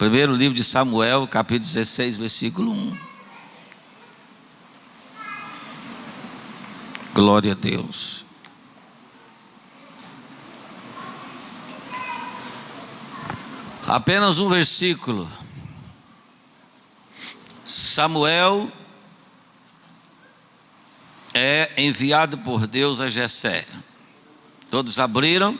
Primeiro livro de Samuel, capítulo 16, versículo 1. Glória a Deus. Apenas um versículo. Samuel é enviado por Deus a Jessé. Todos abriram?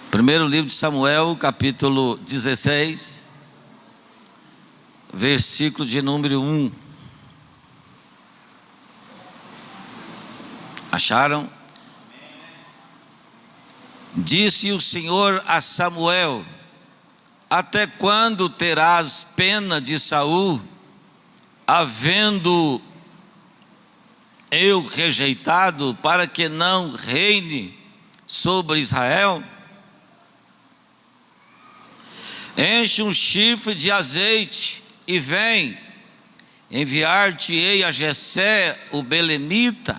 Primeiro livro de Samuel, capítulo 16, versículo de número 1. Acharam? Disse o Senhor a Samuel: até quando terás pena de Saul, havendo eu rejeitado, para que não reine sobre Israel? Enche um chifre de azeite e vem, enviar-te-ei a Jessé o belemita,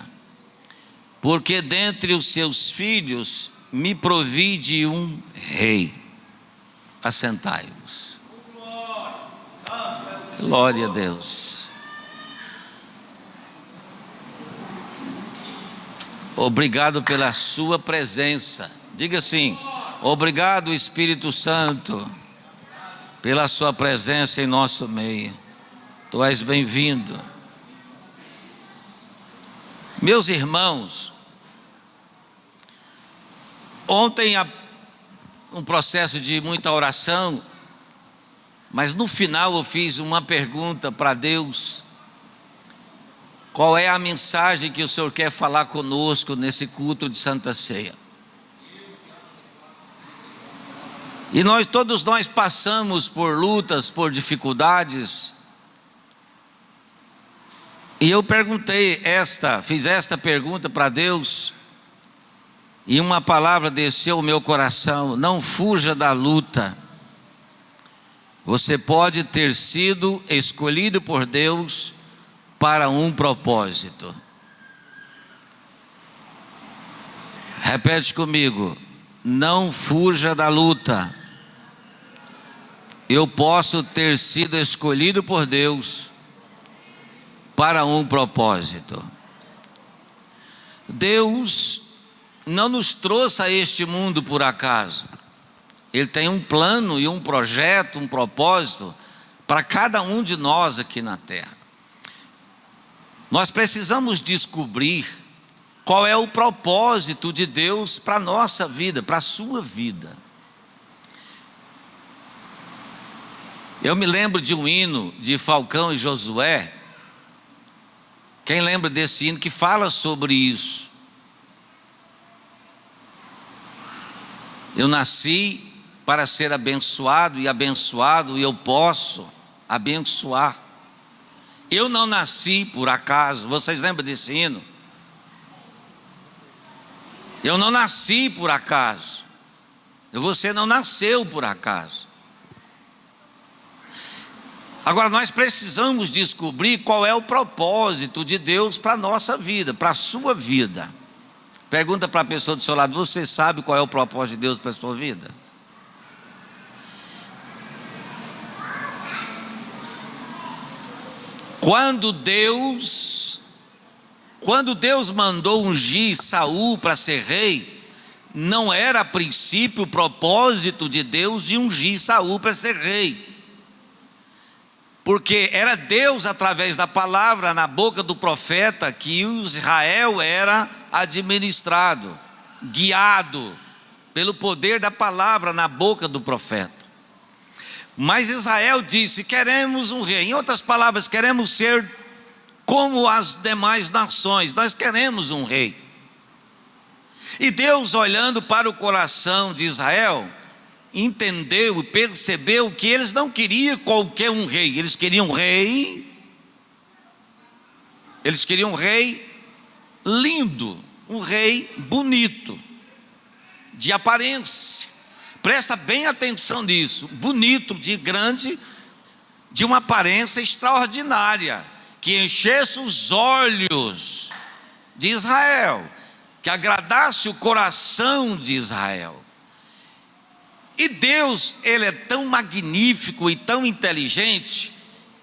porque dentre os seus filhos me provide um rei. Assentai-vos. Glória a Deus. Obrigado pela sua presença. Diga assim: obrigado, Espírito Santo, pela sua presença em nosso meio. Tu és bem-vindo. Meus irmãos, ontem um processo de muita oração, mas no final eu fiz uma pergunta para Deus: qual é a mensagem que o Senhor quer falar conosco nesse culto de Santa Ceia? E todos nós passamos por lutas, por dificuldades. E eu fiz esta pergunta para Deus, e uma palavra desceu ao meu coração: não fuja da luta. Você pode ter sido escolhido por Deus para um propósito. Repete comigo: não fuja da luta. Eu posso ter sido escolhido por Deus para um propósito. Deus não nos trouxe a este mundo por acaso. Ele tem um plano e um projeto, um propósito para cada um de nós aqui na terra. Nós precisamos descobrir qual é o propósito de Deus para a nossa vida, para a sua vida. Eu me lembro de um hino de Falcão e Josué. Quem lembra desse hino que fala sobre isso? Eu nasci para ser abençoado, e abençoado eu posso abençoar. Eu não nasci por acaso. Vocês lembram desse hino? Eu não nasci por acaso. Você não nasceu por acaso. Agora nós precisamos descobrir qual é o propósito de Deus para a nossa vida, para a sua vida. Pergunta para a pessoa do seu lado: você sabe qual é o propósito de Deus para a sua vida? Quando Deus mandou ungir Saul para ser rei, não era a princípio o propósito de Deus de ungir Saul para ser rei, porque era Deus, através da palavra na boca do profeta, que o Israel era administrado, guiado pelo poder da palavra na boca do profeta. Mas Israel disse: queremos um rei. Em outras palavras, queremos ser como as demais nações, nós queremos um rei. E Deus, olhando para o coração de Israel, entendeu e percebeu que eles não queriam qualquer um rei. Eles queriam um rei lindo, um rei bonito, de aparência. Presta bem atenção nisso: bonito, de grande, de uma aparência extraordinária, que enchesse os olhos de Israel, que agradasse o coração de Israel. E Deus, ele é tão magnífico e tão inteligente,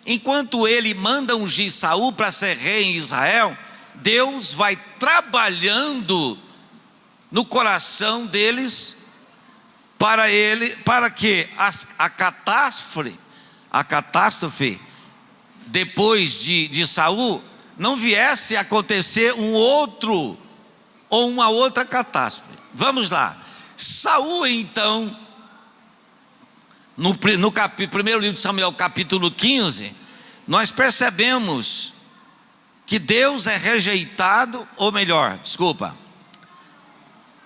enquanto ele manda ungir Saul para ser rei em Israel, Deus vai trabalhando no coração deles para que a catástrofe depois de Saul não viesse a acontecer um outro ou uma outra catástrofe. Vamos lá. Saul, então, no primeiro livro de Samuel, capítulo 15, nós percebemos que Deus é rejeitado, ou melhor,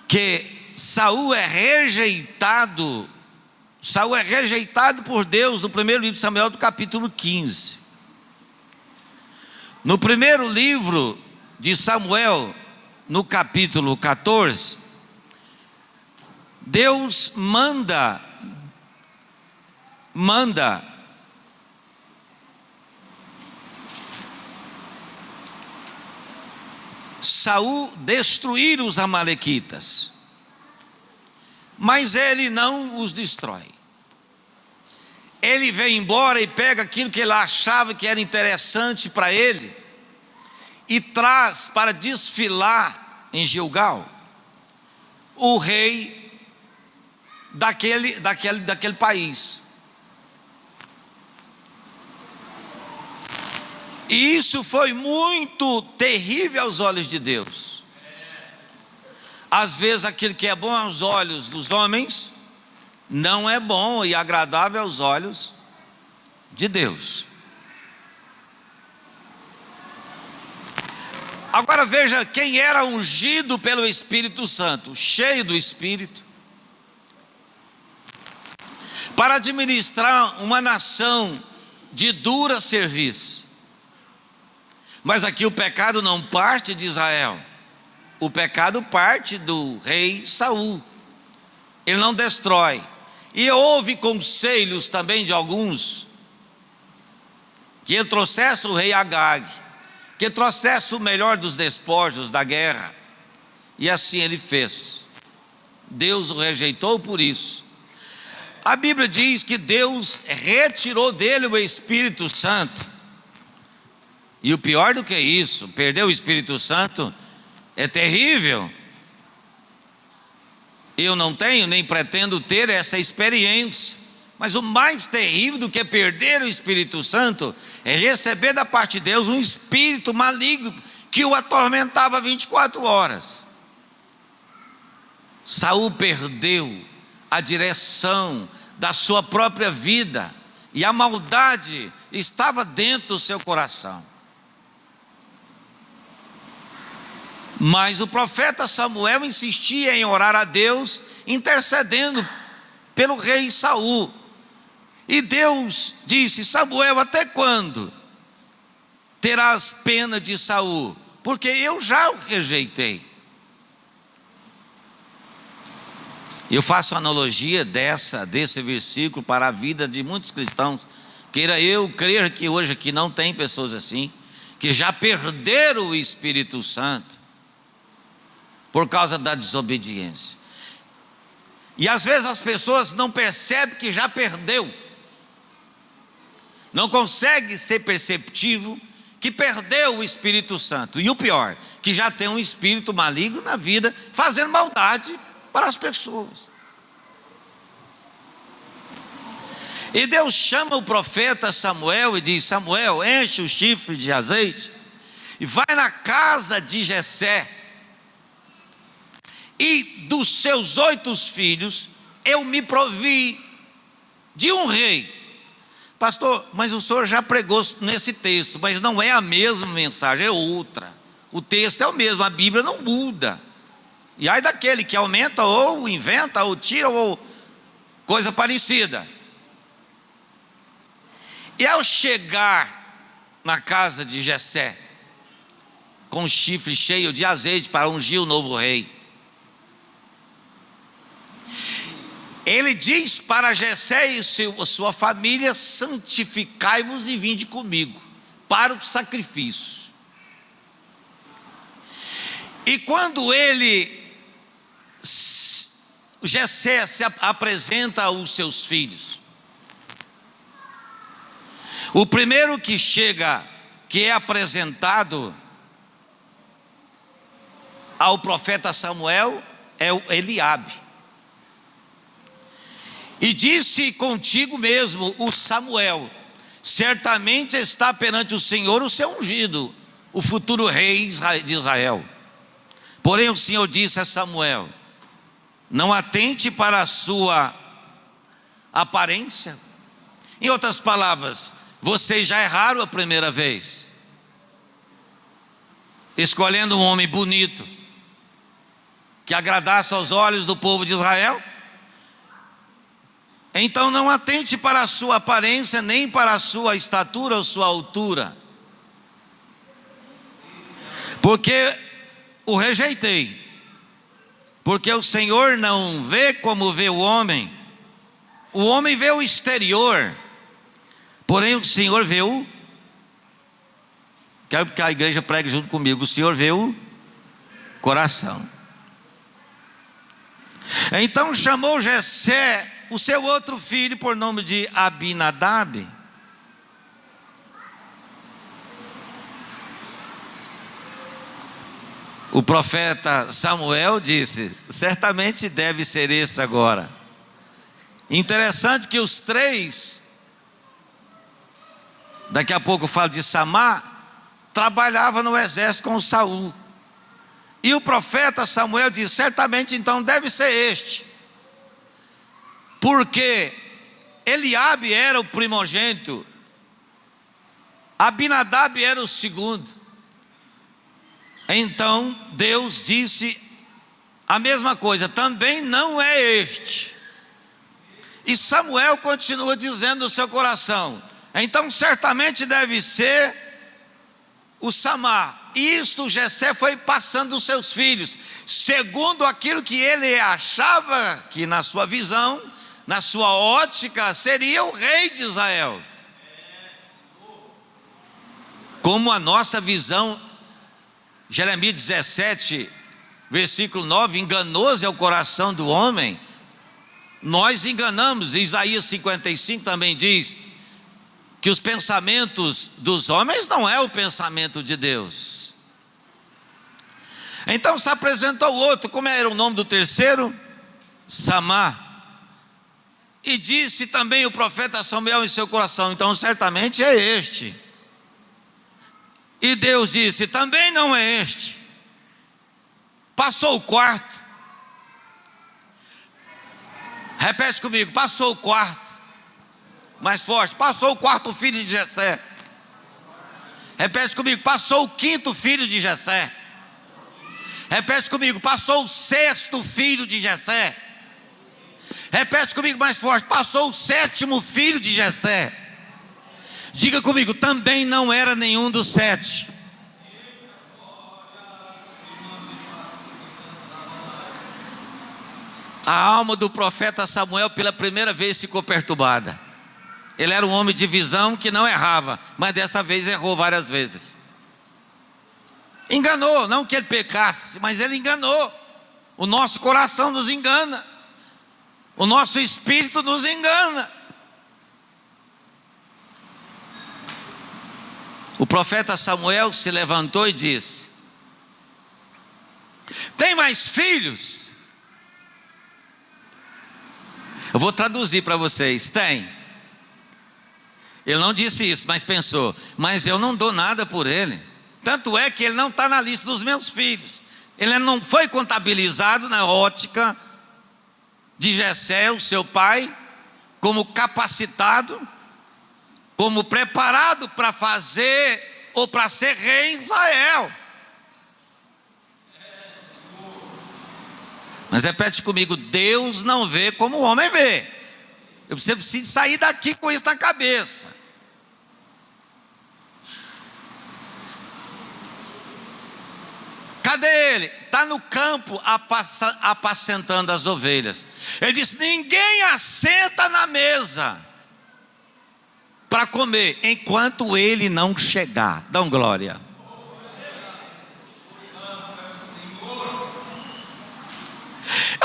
que Saul é rejeitado por Deus no primeiro livro de Samuel, do capítulo 15. No primeiro livro de Samuel, no capítulo 14, Deus manda Saul destruir os amalequitas, mas ele não os destrói. Ele vem embora e pega aquilo que ele achava que era interessante para ele e traz para desfilar em Gilgal o rei daquele país. E isso foi muito terrível aos olhos de Deus. Às vezes aquilo que é bom aos olhos dos homens não é bom e agradável aos olhos de Deus. Agora veja quem era ungido pelo Espírito Santo, cheio do Espírito, para administrar uma nação de dura serviço. Mas aqui o pecado não parte de Israel, o pecado parte do rei Saul. Ele não destrói. E houve conselhos também de alguns que ele trouxesse o rei Agag, que trouxesse o melhor dos despojos da guerra, e assim ele fez. Deus o rejeitou por isso. A Bíblia diz que Deus retirou dele o Espírito Santo. E o pior do que isso, perder o Espírito Santo é terrível. Eu não tenho nem pretendo ter essa experiência, mas o mais terrível do que perder o Espírito Santo é receber da parte de Deus um espírito maligno que o atormentava 24 horas. Saul perdeu a direção da sua própria vida e a maldade estava dentro do seu coração. Mas o profeta Samuel insistia em orar a Deus, intercedendo pelo rei Saul. E Deus disse: Samuel, até quando terás pena de Saul? Porque eu já o rejeitei. Eu faço analogia desse versículo para a vida de muitos cristãos. Queira eu crer que hoje aqui não tem pessoas assim, que já perderam o Espírito Santo por causa da desobediência. E às vezes as pessoas não percebem que já perdeu, não consegue ser perceptivo que perdeu o Espírito Santo. E o pior, que já tem um espírito maligno na vida, fazendo maldade para as pessoas. E Deus chama o profeta Samuel e diz: Samuel, enche o chifre de azeite e vai na casa de Jessé, e dos seus 8 filhos eu me provi de um rei. Pastor, mas o senhor já pregou nesse texto, mas não é a mesma mensagem, é outra. O texto é o mesmo, a Bíblia não muda. E aí daquele que aumenta ou inventa ou tira ou coisa parecida. E ao chegar na casa de Jessé, com o chifre cheio de azeite para ungir o novo rei, ele diz para Jessé e sua família: santificai-vos e vinde comigo para o sacrifício. E quando ele Jessé se apresenta aos seus filhos. O primeiro que chega, que é apresentado ao profeta Samuel, é o Eliabe. E disse contigo mesmo o Samuel: certamente está perante o Senhor o seu ungido, o futuro rei de Israel. Porém o Senhor disse a Samuel: não atente para a sua aparência. Em outras palavras, vocês já erraram a primeira vez, escolhendo um homem bonito, que agradasse aos olhos do povo de Israel. Então não atente para a sua aparência, nem para a sua estatura ou sua altura, porque o rejeitei. Porque o Senhor não vê como vê o homem vê o exterior, porém o Senhor vê o... Quero que a igreja pregue junto comigo: o Senhor vê o coração. Então chamou Jessé o seu outro filho por nome de Abinadab. O profeta Samuel disse: certamente deve ser esse agora. Interessante que os três, daqui a pouco eu falo de Samá, trabalhava no exército com Saul. E o profeta Samuel disse: certamente então deve ser este, porque Eliabe era o primogênito, Abinadab era o segundo. Então Deus disse a mesma coisa: também não é este. E Samuel continua dizendo no seu coração: então certamente deve ser o Samá. Isto Jessé foi passando os seus filhos, segundo aquilo que ele achava que na sua visão, na sua ótica, seria o rei de Israel. Como a nossa visão, Jeremias 17, versículo 9: enganoso é o coração do homem. Nós enganamos. Isaías 55 também diz que os pensamentos dos homens não é o pensamento de Deus. Então se apresentou outro. Como era o nome do terceiro? Samá. E disse também o profeta Samuel em seu coração: então certamente é este. E Deus disse: também não é este. Passou o quarto. Repete comigo: passou o quarto. Mais forte: passou o quarto filho de Jessé. Repete comigo: passou o quinto filho de Jessé. Repete comigo: passou o sexto filho de Jessé. Repete comigo mais forte: passou o sétimo filho de Jessé. Diga comigo: também não era nenhum dos 7. A alma do profeta Samuel pela primeira vez ficou perturbada. Ele era um homem de visão que não errava, mas dessa vez errou várias vezes. Enganou, não que ele pecasse, mas ele enganou. O nosso coração nos engana, o nosso espírito nos engana. O profeta Samuel se levantou e disse: tem mais filhos? Eu vou traduzir para vocês: tem. Ele não disse isso, mas pensou: mas eu não dou nada por ele. Tanto é que ele não está na lista dos meus filhos. Ele não foi contabilizado na ótica de Jessé, o seu pai, como capacitado, como preparado para fazer ou para ser rei em Israel. Mas repete comigo: Deus não vê como o homem vê. Você precisa sair daqui com isso na cabeça. Cadê ele? Está no campo apacentando as ovelhas. Ele disse: ninguém assenta na mesa para comer enquanto ele não chegar. Dão glória.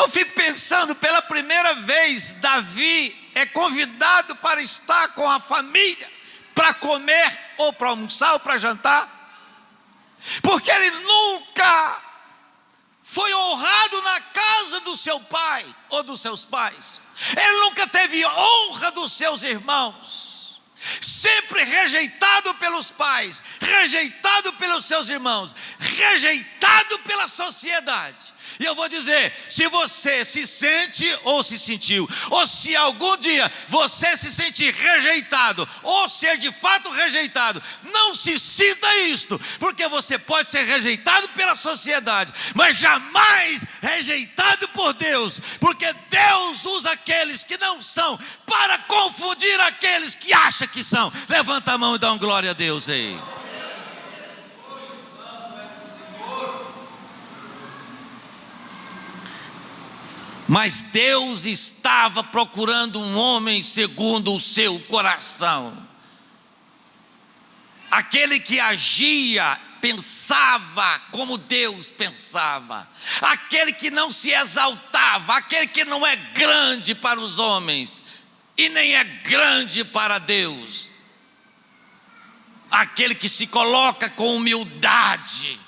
Eu fico pensando, pela primeira vez, Davi é convidado para estar com a família, para comer, ou para almoçar, ou para jantar, porque ele nunca foi honrado na casa do seu pai, ou dos seus pais. Ele nunca teve honra dos seus irmãos, sempre rejeitado pelos pais, rejeitado pelos seus irmãos, rejeitado pela sociedade. E eu vou dizer, se você se sente ou se sentiu, ou se algum dia você se sentir rejeitado, ou ser de fato rejeitado, não se sinta isto, porque você pode ser rejeitado pela sociedade, mas jamais rejeitado por Deus, porque Deus usa aqueles que não são, para confundir aqueles que acham que são. Levanta a mão e dá uma glória a Deus aí. Mas Deus estava procurando um homem segundo o seu coração, aquele que agia, pensava como Deus pensava, aquele que não se exaltava, aquele que não é grande para os homens e nem é grande para Deus, aquele que se coloca com humildade.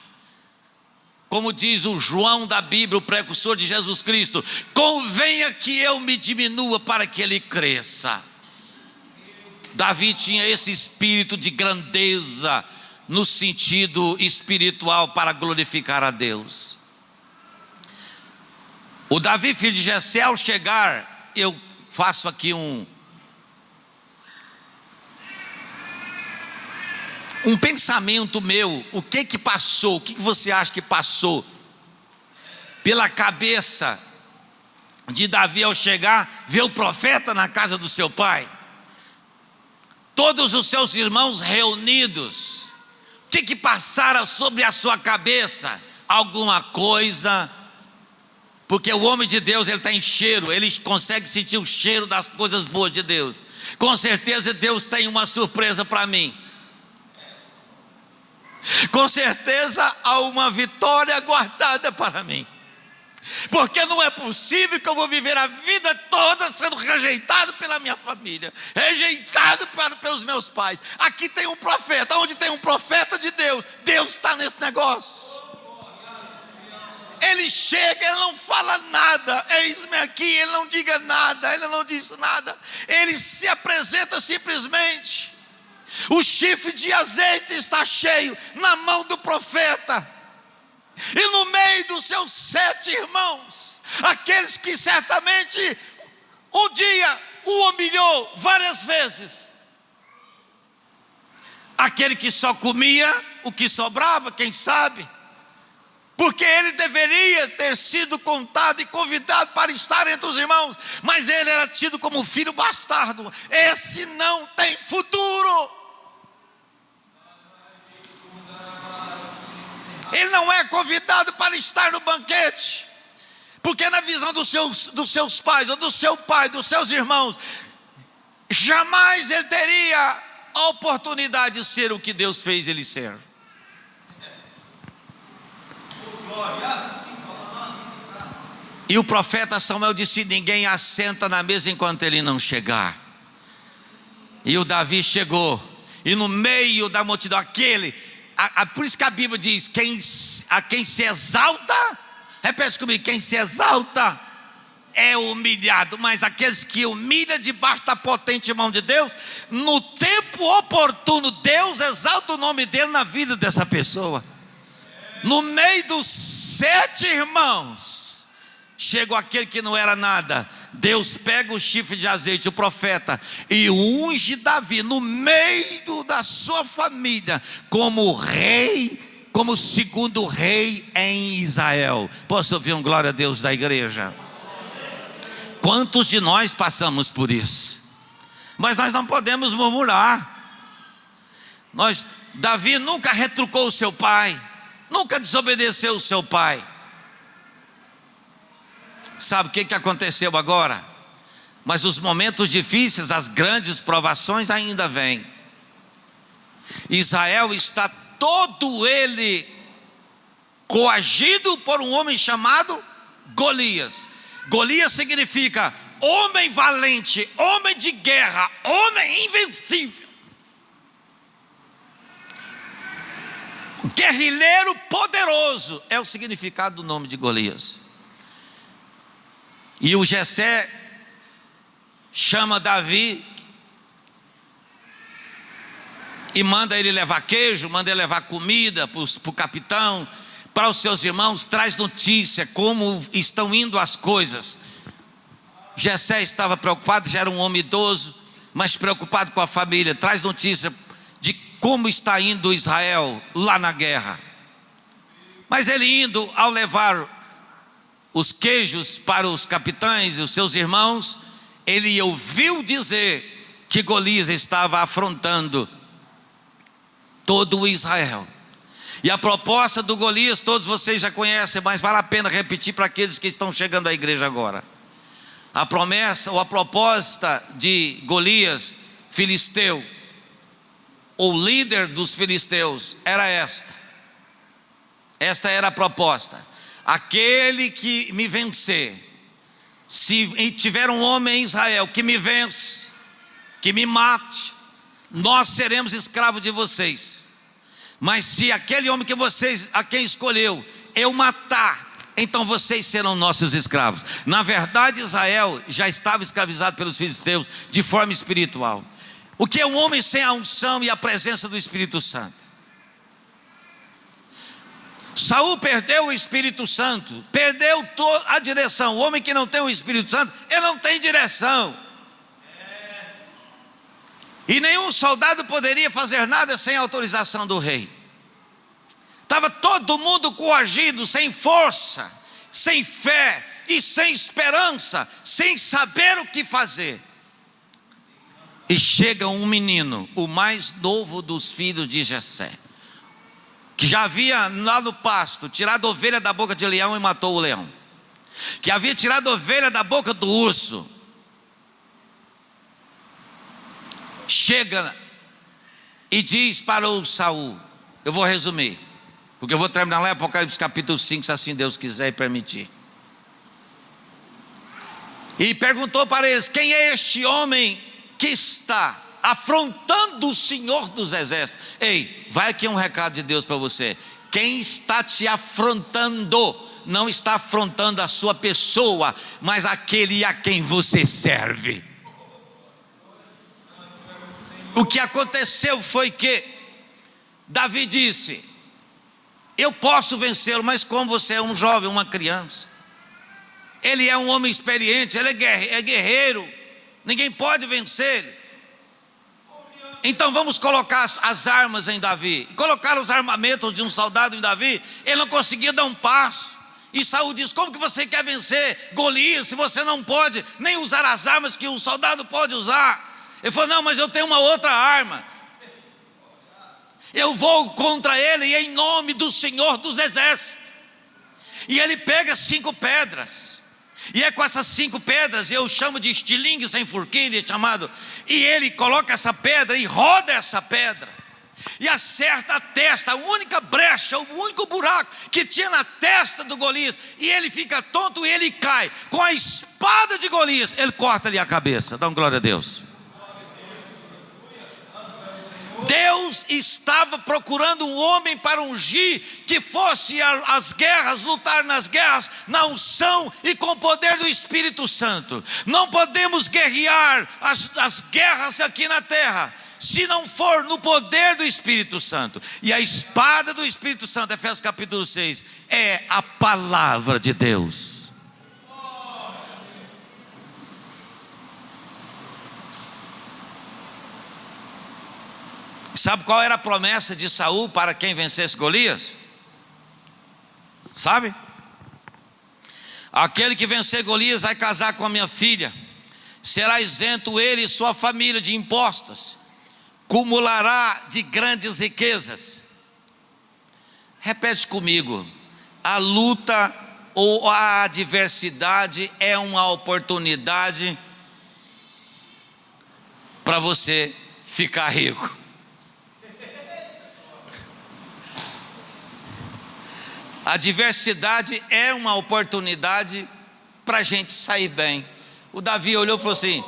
Como diz o João da Bíblia, o precursor de Jesus Cristo: convenha que eu me diminua para que ele cresça. Davi tinha esse espírito de grandeza no sentido espiritual para glorificar a Deus. O Davi, filho de Jessé, ao chegar, eu faço aqui um pensamento meu, o que passou, o que você acha que passou pela cabeça de Davi ao chegar, ver o profeta na casa do seu pai, todos os seus irmãos reunidos, o que passara sobre a sua cabeça? Alguma coisa, porque o homem de Deus, ele tem cheiro, ele consegue sentir o cheiro das coisas boas de Deus. Com certeza Deus tem uma surpresa para mim. Com certeza há uma vitória guardada para mim, porque não é possível que eu vou viver a vida toda sendo rejeitado pela minha família, rejeitado pelos meus pais. Aqui tem um profeta, onde tem um profeta de Deus, Deus está nesse negócio. Ele chega, ele não fala nada, eis-me aqui, ele não diga nada, ele não diz nada, ele se apresenta simplesmente. O chifre de azeite está cheio na mão do profeta, e no meio dos seus 7 irmãos, aqueles que certamente um dia o humilhou várias vezes, aquele que só comia o que sobrava, quem sabe, porque ele deveria ter sido contado e convidado para estar entre os irmãos, mas ele era tido como filho bastardo. Esse não tem futuro. Ele não é convidado para estar no banquete, porque na visão dos seus pais, ou do seu pai, dos seus irmãos, jamais ele teria a oportunidade de ser o que Deus fez ele ser. E o profeta Samuel disse: ninguém assenta na mesa enquanto ele não chegar. E o Davi chegou, e no meio da multidão, por isso que a Bíblia diz: quem se exalta, repete comigo, quem se exalta é humilhado, mas aqueles que humilham debaixo da potente mão de Deus, no tempo oportuno, Deus exalta o nome dele na vida dessa pessoa. No meio dos 7 irmãos, chegou aquele que não era nada. Deus pega o chifre de azeite, o profeta, e unge Davi no meio da sua família como rei, como segundo rei em Israel. Posso ouvir um glória a Deus da igreja? Quantos de nós passamos por isso? Mas nós não podemos murmurar. Davi nunca retrucou o seu pai, nunca desobedeceu o seu pai. Sabe o que aconteceu agora? Mas os momentos difíceis, as grandes provações ainda vêm. Israel está todo ele coagido por um homem chamado Golias. Golias significa homem valente, homem de guerra, homem invencível, guerrilheiro poderoso, é o significado do nome de Golias. E o Jessé chama Davi e manda ele levar queijo, manda ele levar comida para o capitão, para os seus irmãos, traz notícia como estão indo as coisas. Jessé estava preocupado, já era um homem idoso, mas preocupado com a família, traz notícia de como está indo Israel lá na guerra. Mas ele indo, ao levar os queijos para os capitães e os seus irmãos, ele ouviu dizer que Golias estava afrontando todo o Israel. E a proposta do Golias, todos vocês já conhecem, mas vale a pena repetir para aqueles que estão chegando à igreja agora. A promessa ou a proposta de Golias, filisteu, o líder dos filisteus, era esta. Esta era a proposta: aquele que me vencer, se tiver um homem em Israel que me vence, que me mate, nós seremos escravos de vocês. Mas se aquele homem que vocês, a quem escolheu, eu matar, então vocês serão nossos escravos. Na verdade, Israel já estava escravizado pelos filisteus de forma espiritual. O que é um homem sem a unção e a presença do Espírito Santo? Saul perdeu o Espírito Santo, perdeu a direção. O homem que não tem o Espírito Santo, ele não tem direção. E nenhum soldado poderia fazer nada sem autorização do rei. Estava todo mundo coagido, sem força, sem fé e sem esperança, sem saber o que fazer. E chega um menino, o mais novo dos filhos de Jessé, que já havia lá no pasto tirado a ovelha da boca de leão e matou o leão, que havia tirado a ovelha da boca do urso. Chega e diz para o Saul, eu vou resumir, porque eu vou terminar lá em Apocalipse capítulo 5, se assim Deus quiser e permitir. E perguntou para eles: quem é este homem que está afrontando o Senhor dos Exércitos? Ei, vai aqui um recado de Deus para você: quem está te afrontando, não está afrontando a sua pessoa, mas aquele a quem você serve. O que aconteceu foi que Davi disse: eu posso vencê-lo, mas como você é um jovem, uma criança, ele é um homem experiente, ele é guerreiro, ninguém pode vencê-lo. Então vamos colocar as armas em Davi. Colocaram os armamentos de um soldado em Davi, ele não conseguia dar um passo. E Saul diz: como que você quer vencer Golias se você não pode nem usar as armas que um soldado pode usar? Ele falou: não, mas eu tenho uma outra arma. Eu vou contra ele em nome do Senhor dos Exércitos. E ele pega 5 pedras, e é com essas 5 pedras, eu chamo de estilingue sem forquilha, chamado. E ele coloca essa pedra e roda essa pedra, e acerta a testa, a única brecha, o único buraco que tinha na testa do Golias. E ele fica tonto e ele cai. Com a espada de Golias, ele corta-lhe a cabeça. Dá uma glória a Deus. Deus estava procurando um homem para ungir, que fosse às guerras, lutar nas guerras, na unção e com o poder do Espírito Santo. Não podemos guerrear as guerras aqui na terra se não for no poder do Espírito Santo. E a espada do Espírito Santo, Efésios capítulo 6, é a palavra de Deus. Sabe qual era a promessa de Saul para quem vencesse Golias? Sabe? Aquele que vencer Golias vai casar com a minha filha, será isento ele e sua família de impostos, cumulará de grandes riquezas. Repete comigo: a luta ou a adversidade é uma oportunidade para você ficar rico. A adversidade é uma oportunidade para a gente sair bem. O Davi olhou e falou assim: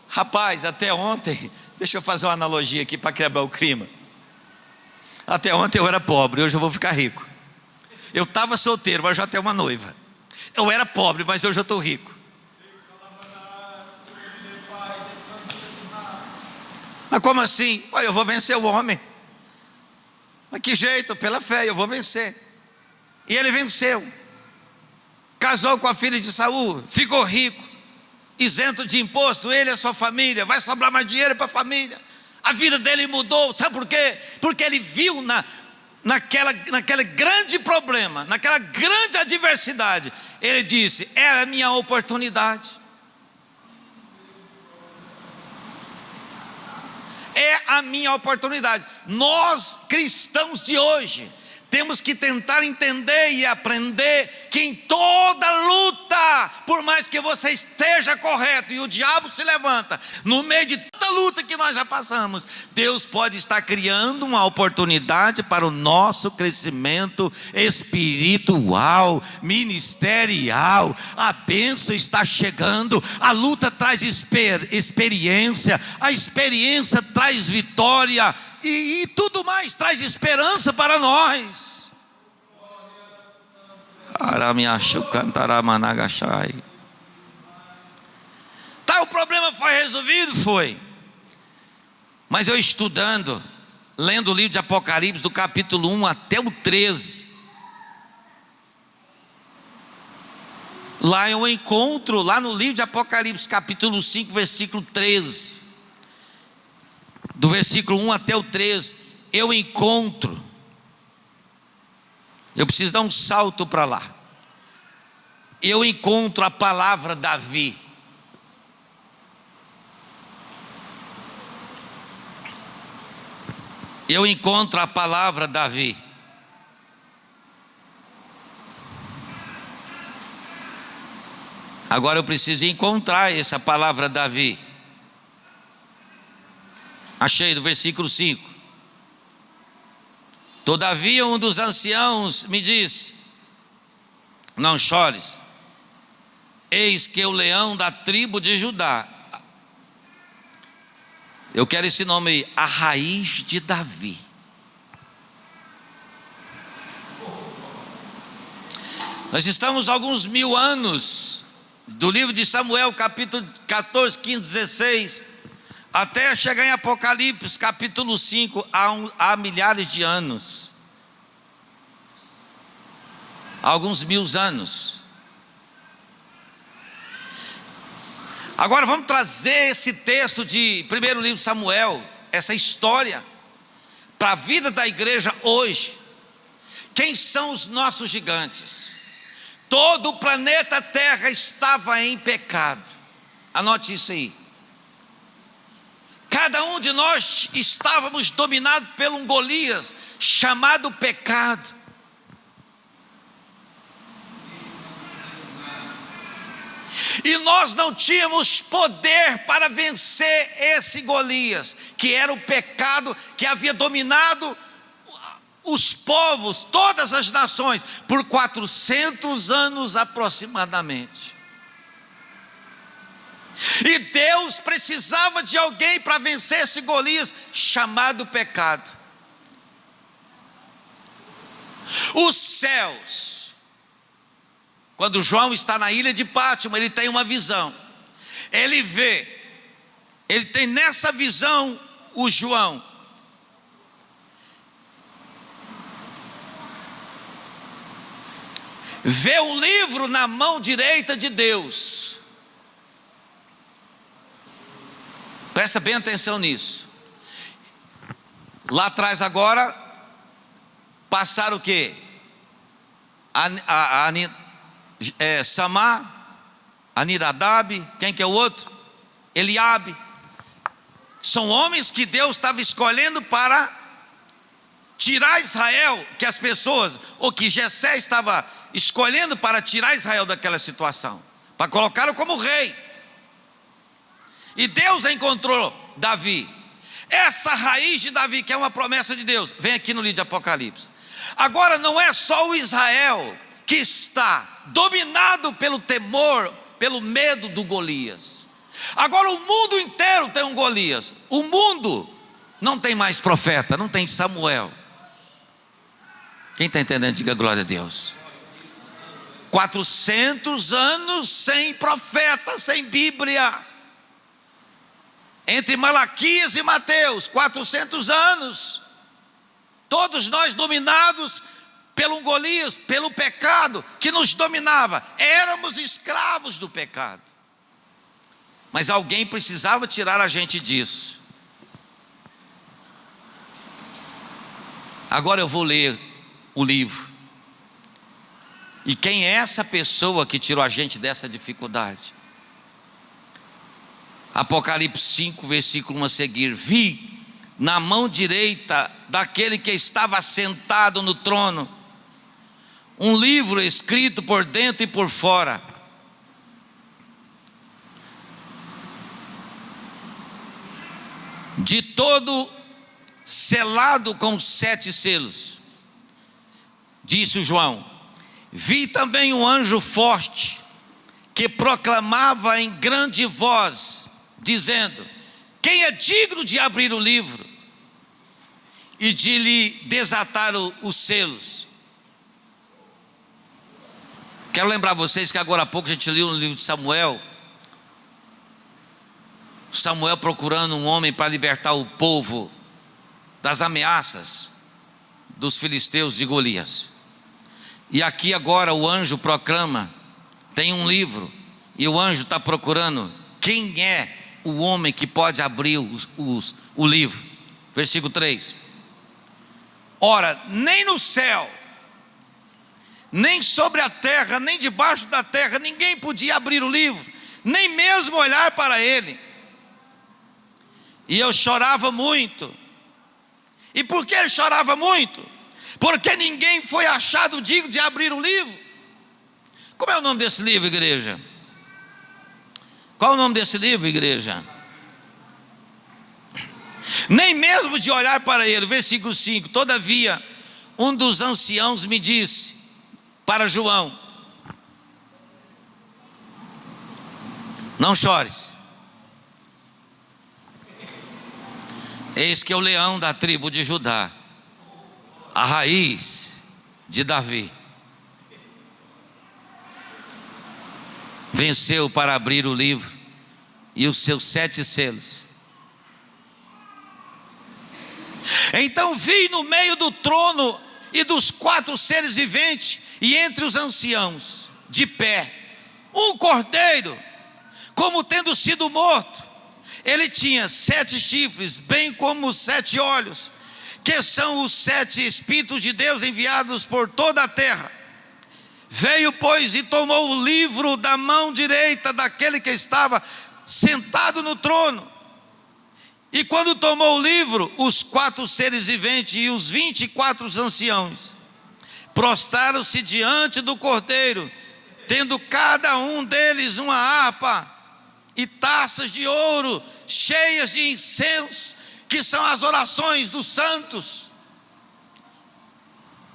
rapaz, até ontem, deixa eu fazer uma analogia aqui para quebrar o clima. Até ontem eu era pobre, hoje eu vou ficar rico. Eu estava solteiro, mas já tenho uma noiva. Eu era pobre, mas hoje eu estou rico. Mas como assim? Eu vou vencer o homem. Mas que jeito? Pela fé, eu vou vencer. E ele venceu. Casou com a filha de Saul, ficou rico, isento de imposto, ele e a sua família. Vai sobrar mais dinheiro para a família. A vida dele mudou, sabe por quê? Porque ele viu naquele grande problema, naquela grande adversidade, ele disse: é a minha oportunidade. É a minha oportunidade. Nós, cristãos de hoje, temos que tentar entender e aprender que em toda luta, por mais que você esteja correto e o diabo se levanta, no meio de toda luta que nós já passamos, Deus pode estar criando uma oportunidade para o nosso crescimento espiritual, ministerial. A bênção está chegando, a luta traz experiência, a experiência traz vitória, e tudo mais traz esperança para nós. Tá, o problema foi resolvido? Foi. Mas eu estudando, lendo o livro de Apocalipse, do capítulo 1 até o 13, lá eu encontro, lá no livro de Apocalipse, capítulo 5, versículo 13, do versículo 1 até o 13, eu preciso dar um salto para lá. Eu encontro a palavra Davi. Eu encontro a palavra Davi. Agora eu preciso encontrar essa palavra Davi. Achei, do versículo 5. Todavia um dos anciãos me disse: não chores, eis que o leão da tribo de Judá, eu quero esse nome aí, a raiz de Davi. Nós estamos a alguns 1000 anos do livro de Samuel, capítulo 14, 15, 16, até chegar em Apocalipse, capítulo 5, há milhares de anos, alguns 1000 anos. Agora vamos trazer esse texto de primeiro livro de Samuel, essa história, para a vida da igreja hoje. Quem são os nossos gigantes? Todo o planeta Terra estava em pecado. Anote isso aí. Cada um de nós estávamos dominados por um Golias chamado pecado. E nós não tínhamos poder para vencer esse Golias, que era o pecado que havia dominado os povos, todas as nações, por 400 anos aproximadamente. E Deus precisava de alguém para vencer esse Golias chamado pecado. Os céus, quando João está na ilha de Pátimo, ele tem uma visão. Ele tem nessa visão o João. Vê um livro na mão direita de Deus. Presta bem atenção nisso. Lá atrás agora, passaram o quê? Samá, Aminadab, quem que é o outro? Eliabe. São homens que Deus estava escolhendo para tirar Israel, que as pessoas, ou que Jessé estava escolhendo para tirar Israel daquela situação, para colocá-lo como rei. E Deus encontrou Davi. Essa raiz de Davi, que é uma promessa de Deus, vem aqui no livro de Apocalipse. Agora não é só o Israel que está dominado pelo temor, pelo medo do Golias. Agora o mundo inteiro tem um Golias. O mundo não tem mais profeta, não tem Samuel. Quem está entendendo, diga glória a Deus. 400 anos sem profeta, sem Bíblia. Entre Malaquias e Mateus, 400 anos. Todos nós dominados pelo Golias, pelo pecado que nos dominava. Éramos escravos do pecado. Mas alguém precisava tirar a gente disso. Agora eu vou ler o livro. E quem é essa pessoa que tirou a gente dessa dificuldade? Apocalipse 5, versículo 1 a seguir. Vi na mão direita daquele que estava sentado no trono um livro escrito por dentro e por fora. De todo selado com 7 selos. Disse o João: vi também um anjo forte que proclamava em grande voz, dizendo: quem é digno de abrir o livro e de lhe desatar os selos? Quero lembrar vocês que agora há pouco a gente leu no livro de Samuel procurando um homem para libertar o povo das ameaças dos filisteus de Golias. E aqui agora o anjo proclama, tem um livro, e o anjo está procurando quem é o homem que pode abrir o livro. Versículo 3. Ora, nem no céu, nem sobre a terra, nem debaixo da terra, ninguém podia abrir o livro, nem mesmo olhar para ele. E eu chorava muito. E por que ele chorava muito? Porque ninguém foi achado digno de abrir o livro. Como é o nome desse livro, igreja? Qual é o nome desse livro, igreja? Nem mesmo de olhar para ele. Versículo 5. Todavia, um dos anciãos me disse para João: não chores. Eis que é o leão da tribo de Judá, a raiz de Davi, venceu para abrir o livro e os seus 7 selos. Então vi no meio do trono e dos 4 seres viventes e entre os anciãos, de pé, um cordeiro, como tendo sido morto. Ele tinha 7 chifres, bem como os 7 olhos, que são os 7 Espíritos de Deus enviados por toda a terra. Veio, pois, e tomou o livro da mão direita daquele que estava sentado no trono. E quando tomou o livro, os 4 seres viventes e os 24 anciãos prostraram-se diante do cordeiro, tendo cada um deles uma harpa e taças de ouro cheias de incenso, que são as orações dos santos,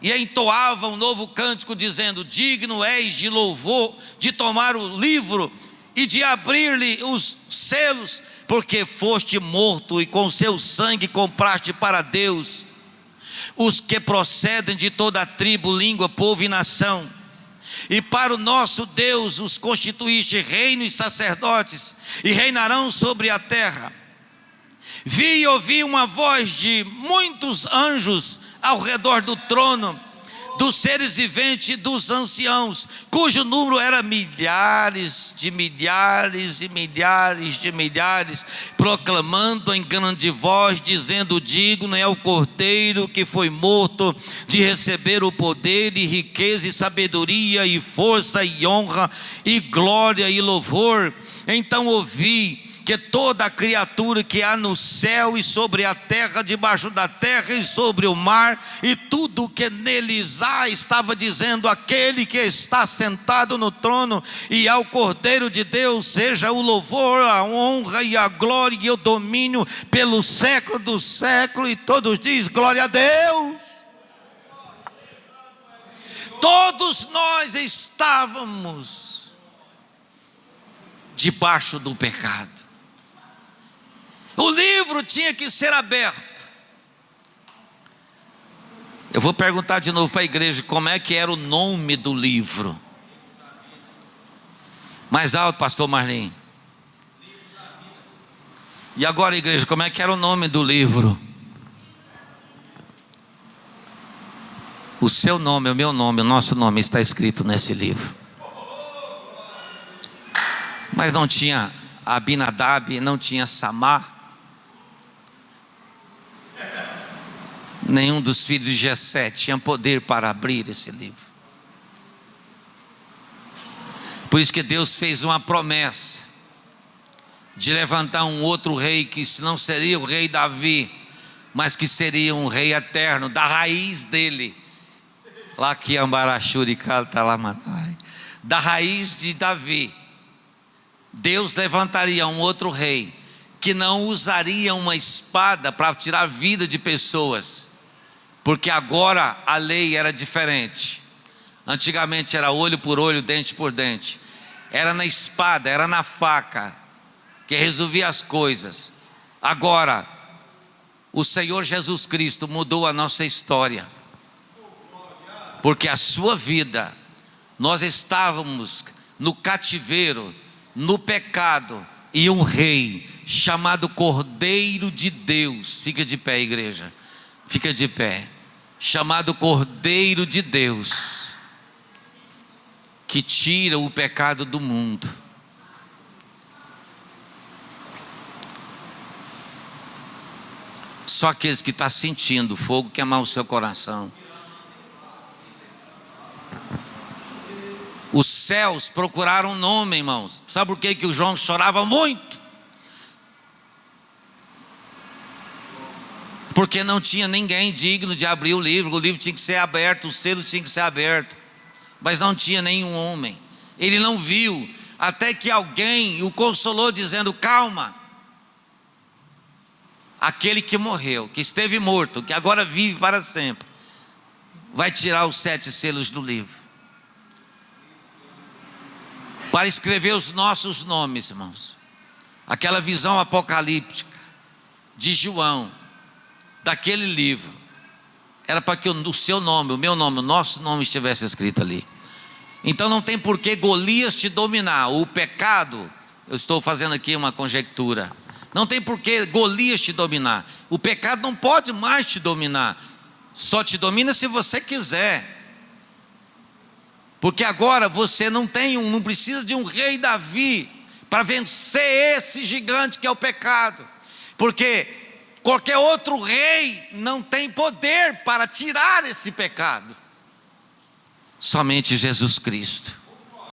e entoavam um novo cântico, dizendo: digno és de louvor, de tomar o livro e de abrir-lhe os selos, porque foste morto e com seu sangue compraste para Deus os que procedem de toda a tribo, língua, povo e nação. E para o nosso Deus os constituíste reino e sacerdotes, e reinarão sobre a terra. Vi e ouvi uma voz de muitos anjos ao redor do trono, dos seres viventes e dos anciãos, cujo número era milhares de milhares e milhares de milhares, proclamando em grande voz, dizendo: digno é o cordeiro que foi morto de receber o poder e riqueza e sabedoria e força e honra e glória e louvor. Então ouvi que toda criatura que há no céu e sobre a terra, debaixo da terra e sobre o mar, e tudo o que neles há, estava dizendo: aquele que está sentado no trono e ao Cordeiro de Deus seja o louvor, a honra e a glória e o domínio pelo século do século. E todos diz: glória a Deus. todos nós estávamos debaixo do pecado. O livro tinha que ser aberto. Eu vou perguntar de novo para a igreja como é que era o nome do livro. Mais alto, pastor Marlim. E agora, igreja, como é que era o nome do livro? O seu nome, o meu nome, o nosso nome está escrito nesse livro. Mas não tinha Abinadab, não tinha Samar. Nenhum dos filhos de Jessé tinha poder para abrir esse livro. Por isso que Deus fez uma promessa de levantar um outro rei, que não seria o rei Davi, mas que seria um rei eterno, da raiz dele. Lá que Ambarachuri Catalamatai, da raiz de Davi. Deus levantaria um outro rei, que não usaria uma espada para tirar a vida de pessoas, porque agora a lei era diferente. Antigamente era olho por olho, dente por dente. Era na espada, era na faca que resolvia as coisas. Agora o Senhor Jesus Cristo mudou a nossa história, porque a sua vida, nós estávamos no cativeiro, no pecado, e um rei chamado Cordeiro de Deus, fica de pé, igreja, fica de pé, chamado Cordeiro de Deus, que tira o pecado do mundo. Só aqueles que estão sentindo o fogo queimar o seu coração. Os céus procuraram um nome, irmãos. Sabe por que o João chorava muito? Porque não tinha ninguém digno de abrir o livro tinha que ser aberto, o selo tinha que ser aberto, mas não tinha nenhum homem. Ele não viu, até que alguém o consolou dizendo: calma, aquele que morreu, que esteve morto, que agora vive para sempre, vai tirar os 7 selos do livro, para escrever os nossos nomes, irmãos. Aquela visão apocalíptica de João, daquele livro, era para que o seu nome, o meu nome, o nosso nome estivesse escrito ali. Então não tem por que Golias te dominar. O pecado, eu estou fazendo aqui uma conjectura, não tem por que Golias te dominar. O pecado não pode mais te dominar. Só te domina se você quiser. Porque agora você não precisa de um rei Davi para vencer esse gigante que é o pecado. Porque qualquer outro rei não tem poder para tirar esse pecado. Somente Jesus Cristo.